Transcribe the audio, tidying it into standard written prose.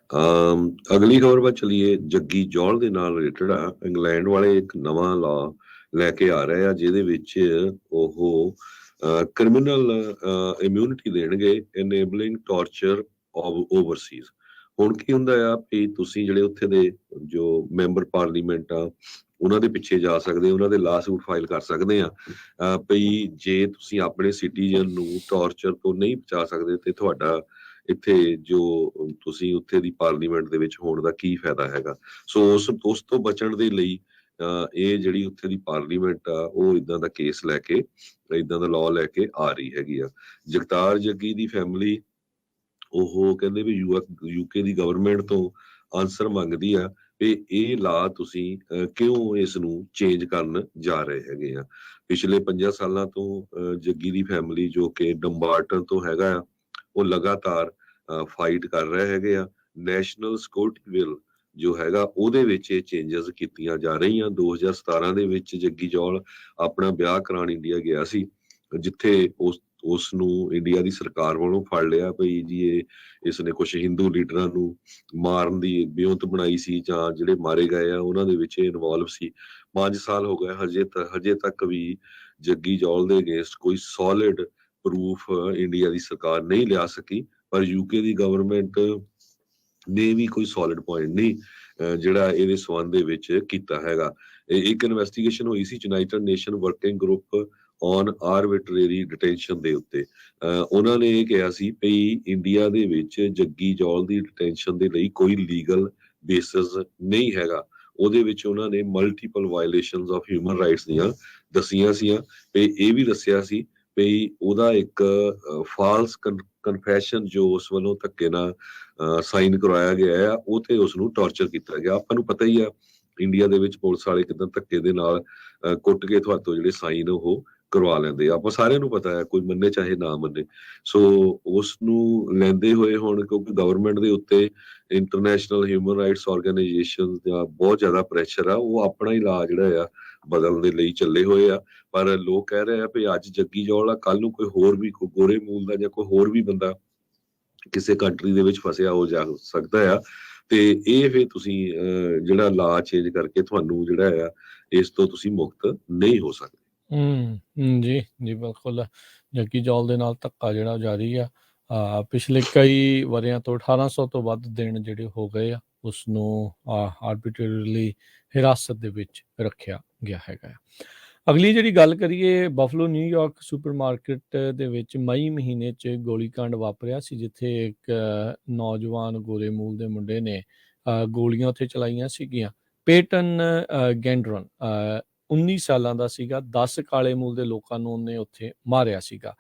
ਅਗਲੀ ਖਬਰ ਵੱਲ ਚਲੀਏ। ਜੱਗੀ ਜੌਲ ਦੇ ਨਾਲ ਰਿਲੇਟਡ ਆ। ਇੰਗਲੈਂਡ ਵਾਲੇ ਇੱਕ ਨਵਾਂ ਲਾ ਲੈ ਕੇ ਆ ਰਹੇ ਆ ਜਿਹਦੇ ਵਿੱਚ ਉਹ ਕ੍ਰਿਮੀਨਲ ਇਮਿਊਨਿਟੀ ਦੇਣਗੇ, ਇਨੇਬਲਿੰਗ ਟਾਰਚਰ ਓਵਰਸੀਜ਼। ਹੁਣ ਕੀ ਹੁੰਦਾ ਆ ਵੀ ਤੁਸੀਂ ਜਿਹੜੇ ਉੱਥੇ ਦੇ ਜੋ ਮੈਂਬਰ ਪਾਰਲੀਮੈਂਟ ਆ ਉਹਨਾਂ ਦੇ ਪਿੱਛੇ ਜਾ ਸਕਦੇ, ਉਹਨਾਂ ਦੇ ਲਾ ਸੂਟ ਫਾਈਲ ਕਰ ਸਕਦੇ ਆ ਵੀ ਜੇ ਤੁਸੀਂ ਆਪਣੇ ਸਿਟੀਜ਼ਨ ਨੂੰ ਟਾਰਚਰ ਤੋਂ ਨਹੀਂ ਬਚਾ ਸਕਦੇ ਤੇ ਤੁਹਾਡਾ ਇੱਥੇ ਜੋ ਤੁਸੀਂ ਉੱਥੇ ਦੀ ਪਾਰਲੀਮੈਂਟ ਦੇ ਵਿੱਚ ਹੋਣ ਦਾ ਕੀ ਫਾਇਦਾ ਹੈਗਾ। ਸੋ ਉਸ ਤੋਂ ਬਚਣ ਦੇ ਲਈ ਇਹ ਜਿਹੜੀ ਉੱਥੇ ਦੀ ਪਾਰਲੀਮੈਂਟ ਆ ਉਹ ਇਦਾਂ ਦਾ ਕੇਸ ਲੈ ਕੇ, ਇਦਾਂ ਦਾ ਲਾਅ ਲੈ ਕੇ ਆ ਰਹੀ ਹੈਗੀ ਆ। ਜਗਤਾਰ ਜੱਗੀ ਦੀ ਫੈਮਿਲੀ ਉਹ ਕਹਿੰਦੇ ਵੀ ਯੂਕੇ ਦੀ ਗਵਰਨਮੈਂਟ ਤੋਂ ਆਨਸਰ ਮੰਗਦੀ ਆ ਵੀ ਇਹ ਲਾ ਤੁਸੀਂ ਕਿਉਂ ਇਸ ਨੂੰ ਚੇਂਜ ਕਰਨ ਜਾ ਰਹੇ ਹੈਗੇ ਆ। ਪਿਛਲੇ 5 ਸਾਲਾਂ ਤੋਂ ਜੱਗੀ ਦੀ ਫੈਮਿਲੀ ਜੋ ਕਿ ਡੰਬਾਰਟਨ ਤੋਂ ਹੈਗਾ ਆ, ਉਹ ਲਗਾਤਾਰ ਫਾਈਟ ਕਰ ਰਹੇ ਹੈਗੇ ਆ। ਨੈਸ਼ਨਲ ਸਿਕਿਉਰਿਟੀ ਬਿੱਲ ਜੋ ਹੈਗਾ ਉਹਦੇ ਵਿੱਚ ਇਹ ਚੇਂਜਸ ਕੀਤੀਆਂ ਜਾ ਰਹੀਆਂ। 2017 ਦੇ ਵਿੱਚ ਜੱਗੀ ਜੌਲ ਆਪਣਾ ਵਿਆਹ ਕਰਾਉਣ ਇੰਡੀਆ ਗਿਆ ਸੀ, ਜਿੱਥੇ ਉਸ ਨੂੰ ਇੰਡੀਆ ਦੀ ਸਰਕਾਰ ਵੱਲੋਂ ਫੜ ਲਿਆ ਭਈ ਜੀ ਇਸਨੇ ਕੁਝ ਹਿੰਦੂ ਲੀਡਰਾਂ ਨੂੰ ਮਾਰਨ ਦੀ ਬਿਉਂਤ ਬਣਾਈ ਸੀ ਜਾਂ ਜਿਹੜੇ ਮਾਰੇ ਗਏ ਆ ਉਹਨਾਂ ਦੇ ਵਿੱਚ ਇਨਵੋਲਵ ਸੀ। 5 ਸਾਲ ਹੋ ਗਏ, ਹਜੇ ਤੱਕ ਵੀ ਜੱਗੀ ਜੌਲ ਦੇ ਅਗੇਂਸਟ ਕੋਈ ਸੋਲਿਡ ਪ੍ਰੂਫ ਇੰਡੀਆ ਦੀ ਸਰਕਾਰ ਨਹੀਂ ਲਿਆ ਸਕੀ। ਪਰ ਯੂਕੇ ਦੀ ਗਵਰਨਮੈਂਟ ਨੇ ਵੀ ਕੋਈ ਸੋਲਿਡ ਪੁਆਇੰਟ ਨਹੀਂ ਜਿਹੜਾ ਇਹਦੇ ਸੰਬੰਧ ਦੇ ਵਿੱਚ ਕੀਤਾ ਹੈਗਾ। ਇੱਕ ਇਨਵੈਸਟੀਗੇਸ਼ਨ ਹੋਈ ਸੀ United Nation working group on arbitrary detention ਦੇ ਉੱਤੇ। ਉਹਨਾਂ ਨੇ ਇਹ ਕਿਹਾ ਸੀ ਵੀ ਇੰਡੀਆ ਦੇ ਵਿੱਚ ਜੱਗੀ ਜੌਲ ਦੀ ਡਿਟੈਂਸ਼ਨ ਦੇ ਲਈ ਕੋਈ ਲੀਗਲ ਬੇਸਿਸ ਨਹੀਂ ਹੈਗਾ। ਉਹਦੇ ਵਿੱਚ ਉਹਨਾਂ ਨੇ multiple violations of human rights ਦੀਆਂ ਦੱਸੀਆਂ ਸੀਆਂ ਤੇ ਇਹ ਵੀ ਦੱਸਿਆ ਸੀ ਵੀ ਉਹਦਾ ਇੱਕ ਫਾਲਸ ਕਨਫੈਸ਼ਨ ਜੋ ਉਸ ਵੱਲੋਂ ਧੱਕੇ ਨਾਲ ਸਾਈਨ ਕਰਵਾਇਆ ਗਿਆ ਆ ਉਹ ਤੇ ਉਸ ਨੂੰ ਟਾਰਚਰ ਕੀਤਾ ਗਿਆ। ਆਪਾਂ ਨੂੰ ਪਤਾ ਹੀ ਆ ਇੰਡੀਆ ਦੇ ਵਿੱਚ ਪੁਲਿਸ ਵਾਲੇ ਕਿਦਾਂ ਧੱਕੇ ਦੇ ਨਾਲ ਕੁੱਟ ਕੇ ਤੁਹਾਤੋਂ ਜਿਹੜੇ ਸਾਈਨ ਉਹ ਕਰਵਾ ਲੈਂਦੇ ਆ, ਆਪਾਂ ਸਾਰਿਆਂ ਨੂੰ ਪਤਾ ਹੈ, ਕੋਈ ਮੰਨੇ ਚਾਹੇ ਨਾ ਮੰਨੇ। ਸੋ ਉਸ ਨੂੰ ਲੈਂਦੇ ਹੋਏ ਹੁਣ ਕਿਉਂਕਿ ਗਵਰਨਮੈਂਟ ਦੇ ਉੱਤੇ ਇੰਟਰਨੈਸ਼ਨਲ ਹਿਊਮਨ ਰਾਈਟਸ ਆਰਗੇਨਾਈਜੇਸ਼ਨ ਦਾ ਬਹੁਤ ਜ਼ਿਆਦਾ ਪ੍ਰੈਸ਼ਰ ਆ, ਉਹ ਆਪਣਾ ਹੀ ਲਾ ਜਿਹੜਾ ਆ ਬਦਲਣ ਦੇ ਲਈ ਚੱਲੇ ਹੋਏ ਆ। ਪਰ ਲੋਕ ਕਹਿ ਰਹੇ ਆ ਵੀ ਅੱਜ ਜੱਗੀ ਜੌਲ ਆ, ਕੱਲ ਨੂੰ ਕੋਈ ਹੋਰ ਵੀ ਕੋਈ ਗੋਰੇ ਮੂਲ ਦਾ ਜਾਂ ਕੋਈ ਹੋਰ ਵੀ ਬੰਦਾ ਕਿਸੇ ਕੰਟਰੀ ਦੇ ਵਿੱਚ ਫਸਿਆ ਹੋ ਜਾ ਸਕਦਾ ਆ ਤੇ ਇਹ ਫਿਰ ਤੁਸੀਂ ਜਿਹੜਾ ਲਾ ਚੇਂਜ ਕਰਕੇ ਤੁਹਾਨੂੰ ਜਿਹੜਾ ਆ ਇਸ ਤੋਂ ਤੁਸੀਂ ਮੁਕਤ ਨਹੀਂ ਹੋ ਸਕਦੇ। ਜੀ ਜੀ ਬਿਲਕੁਲ। ਜੱਗੀ ਜੌਲ ਦੇ ਨਾਲ ਧੱਕਾ ਜਿਹੜਾ ਜਾਰੀ ਆ। ਪਿਛਲੇ ਕਈ ਵਰ੍ਹਿਆਂ ਤੋਂ 1800 ਤੋਂ ਵੱਧ ਦਿਨ ਜਿਹੜੇ ਹੋ ਗਏ ਆ ਉਸ ਨੂੰ ਆਰਬਿਟਰਲੀ ਹਿਰਾਸਤ ਦੇ ਵਿੱਚ ਰੱਖਿਆ ਗਿਆ ਹੈਗਾ। ਅਗਲੀ ਜਿਹੜੀ ਗੱਲ ਕਰੀਏ, ਬਫਲੋ ਨਿਊਯਾਰਕ ਸੁਪਰਮਾਰਕੀਟ ਦੇ ਵਿੱਚ ਮਈ ਮਹੀਨੇ 'ਚ ਗੋਲੀਕਾਂਡ ਵਾਪਰਿਆ ਸੀ, ਜਿੱਥੇ ਇੱਕ ਨੌਜਵਾਨ ਗੋਰੇ ਮੂਲ ਦੇ ਮੁੰਡੇ ਨੇ ਗੋਲੀਆਂ ਉੱਥੇ ਚਲਾਈਆਂ ਸੀਗੀਆਂ। ਪੇਟਨ ਗੈਂਡਰਨ 19 ਸਾਲਾਂ ਦਾ ਸੀਗਾ। 10 ਕਾਲੇ ਮੂਲ ਦੇ ਲੋਕਾਂ ਨੂੰ ਉਹਨੇ ਉੱਥੇ ਮਾਰਿਆ ਸੀਗਾ।